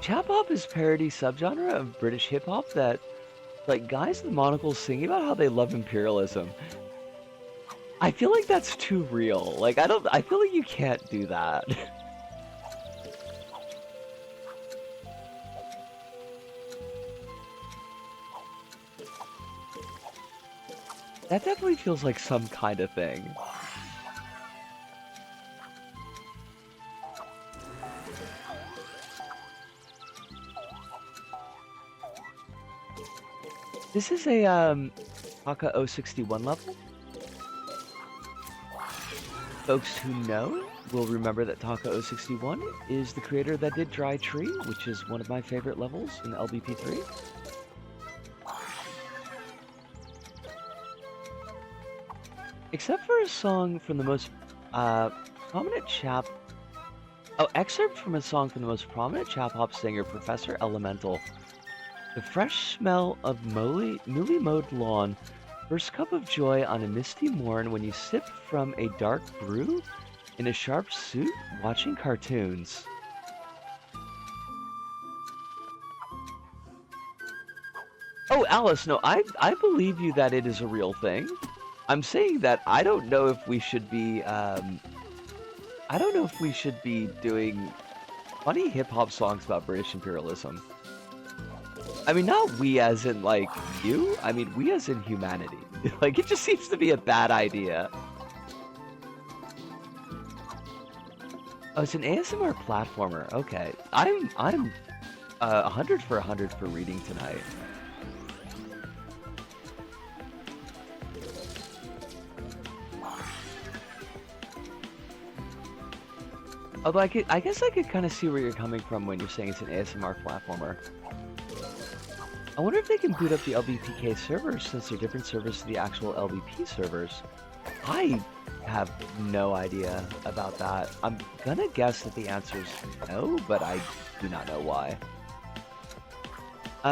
Chap hop is parody subgenre of British hip hop that, like, guys with monocles singing about how they love imperialism. I feel like that's too real. Like, I feel like you can't do that. That definitely feels like some kind of thing. This is a, Taka 061 level. Folks who know will remember that Taka 061 is the creator that did Dry Tree, which is one of my favorite levels in LBP 3. Except for a song from the most prominent chap... Oh, excerpt from a song from the most prominent chap hop singer, Professor Elemental. The fresh smell of newly mowed lawn, first cup of joy on a misty morn when you sip from a dark brew in a sharp suit watching cartoons. Oh, Alice, no, I believe you that it is a real thing. I'm saying that I don't know if we should be, I don't know if we should be doing funny hip-hop songs about British imperialism. I mean, not we as in, like, you. I mean, we as in humanity. Like, it just seems to be a bad idea. Oh, it's an ASMR platformer. Okay. I'm 100 for 100 for reading tonight. Although I guess I could kind of see where you're coming from when you're saying it's an ASMR platformer. I wonder if they can boot up the LBPK servers since they're different servers to the actual LBP servers. I have no idea about that. I'm gonna guess that the answer is no, but I do not know why.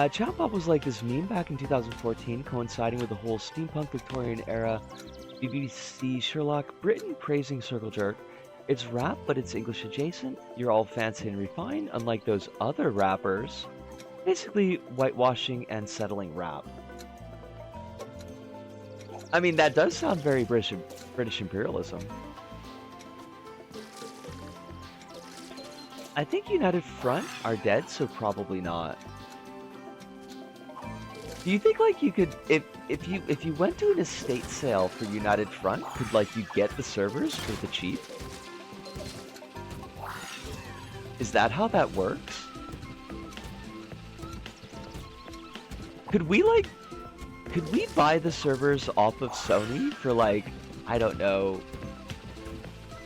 Chap Hop was like this meme back in 2014, coinciding with the whole steampunk Victorian era BBC Sherlock Britain praising Circle Jerk. It's rap, but it's English adjacent. You're all fancy and refined, unlike those other rappers. Basically, whitewashing and settling rap. I mean, that does sound very British imperialism. I think United Front are dead, so probably not. Do you think, like, you could, if you went to an estate sale for United Front, could, like, you get the servers for the cheap? Is that how that works? Could we buy the servers off of Sony for, like, I don't know,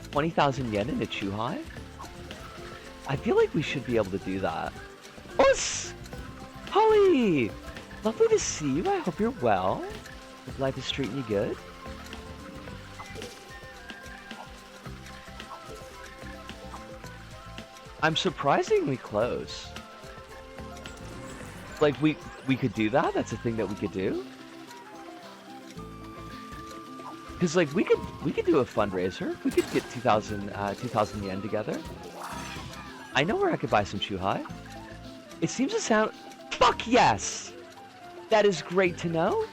20,000 yen in a Chuhai? I feel like we should be able to do that. Us! Holly! Lovely to see you. I hope you're well. Hope life is treating you good. I'm surprisingly close. Like, we could do that? That's a thing that we could do? Because, like, we could do a fundraiser. We could get 2,000 yen together. I know where I could buy some Chuhai. It seems to sound... Fuck yes! That is great to know.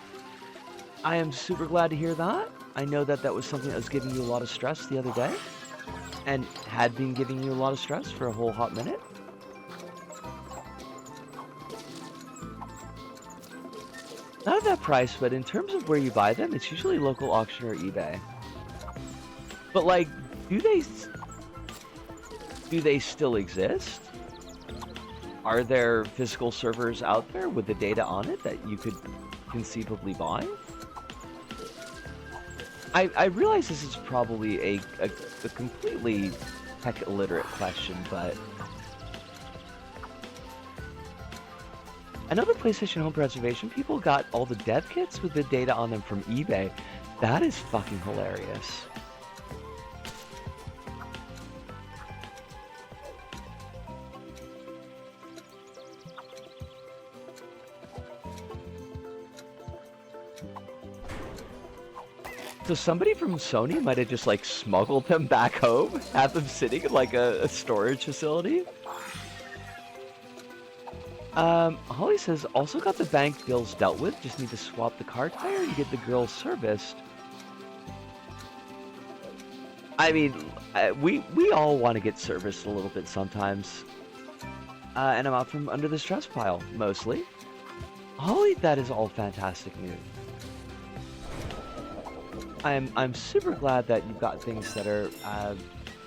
I am super glad to hear that. I know that that was something that was giving you a lot of stress the other day. And had been giving you a lot of stress for a whole hot minute. Not at that price, but in terms of where you buy them, it's usually local auction or eBay. But, like, do they still exist? Are there physical servers out there with the data on it that you could conceivably buy? I realize this is probably a completely tech illiterate question, but I know the PlayStation Home Preservation people got all the dev kits with the data on them from eBay. That is fucking hilarious. So somebody from Sony might have just, like, smuggled them back home, had them sitting in, like, a storage facility. Holly says, also got the bank bills dealt with. Just need to swap the car tire and get the girl serviced. I mean, we all want to get serviced a little bit sometimes. And I'm out from under the stress pile, mostly. Holly, that is all fantastic news. I'm super glad that you've got things that are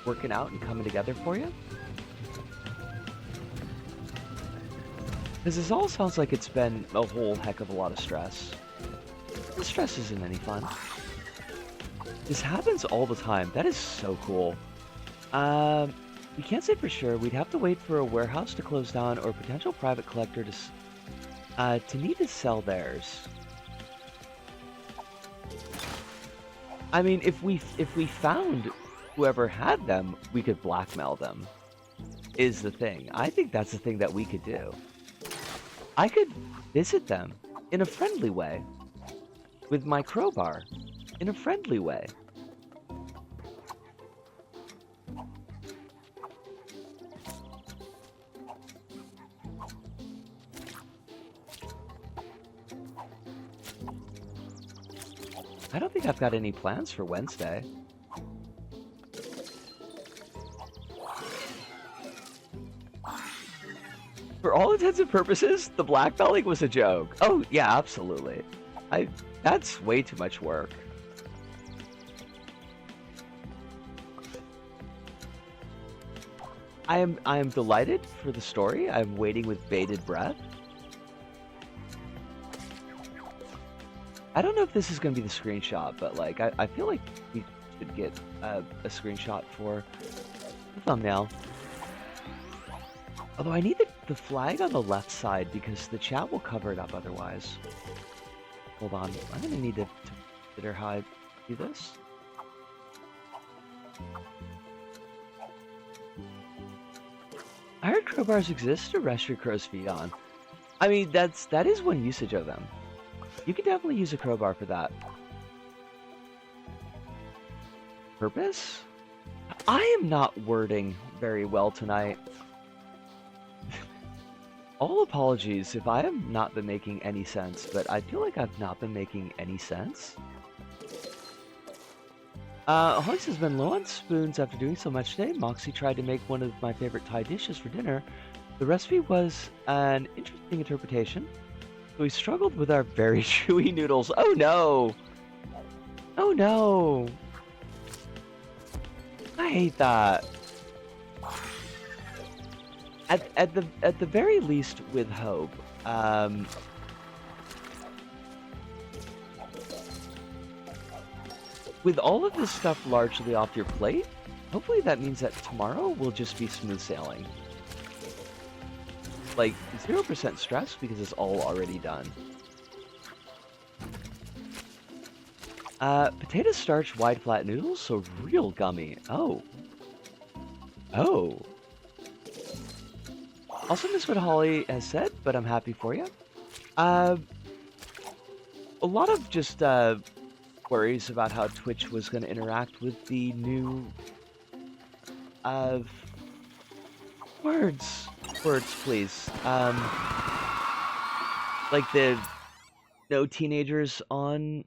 working out and coming together for you. Because this all sounds like it's been a whole heck of a lot of stress. The stress isn't any fun. This happens all the time. That is so cool. We can't say for sure. We'd have to wait for a warehouse to close down or a potential private collector to need to sell theirs. I mean, if we found whoever had them, we could blackmail them. Is the thing. I think that's the thing that we could do. I could visit them in a friendly way with my crowbar in a friendly way. I don't think I've got any plans for Wednesday. For all intents and purposes, the blackmailing was a joke. Oh, yeah, absolutely. That's way too much work. I am delighted for the story. I'm waiting with bated breath. I don't know if this is going to be the screenshot, but like I feel like we should get a screenshot for the thumbnail. Although I need the flag on the left side because the chat will cover it up otherwise. Hold on, I'm going to need to consider how I do this. I heard crowbars exist to rest your crow's feet on. I mean, that is one usage of them. You could definitely use a crowbar for that. Purpose? I am not wording very well tonight. All apologies if I have not been making any sense, but I feel like I've not been making any sense. Holly has been low on spoons after doing so much today. Moxie tried to make one of my favorite Thai dishes for dinner. The recipe was an interesting interpretation. So we struggled with our very chewy noodles. Oh no! Oh no! I hate that. At the very least, with hope. With all of this stuff largely off your plate, hopefully that means that tomorrow will just be smooth sailing. Like, 0% stress because it's all already done. Potato starch wide flat noodles, so real gummy. Oh. Oh. Also miss what Holly has said, but I'm happy for you. A lot of just worries about how Twitch was going to interact with the new words, please. Like the no teenagers on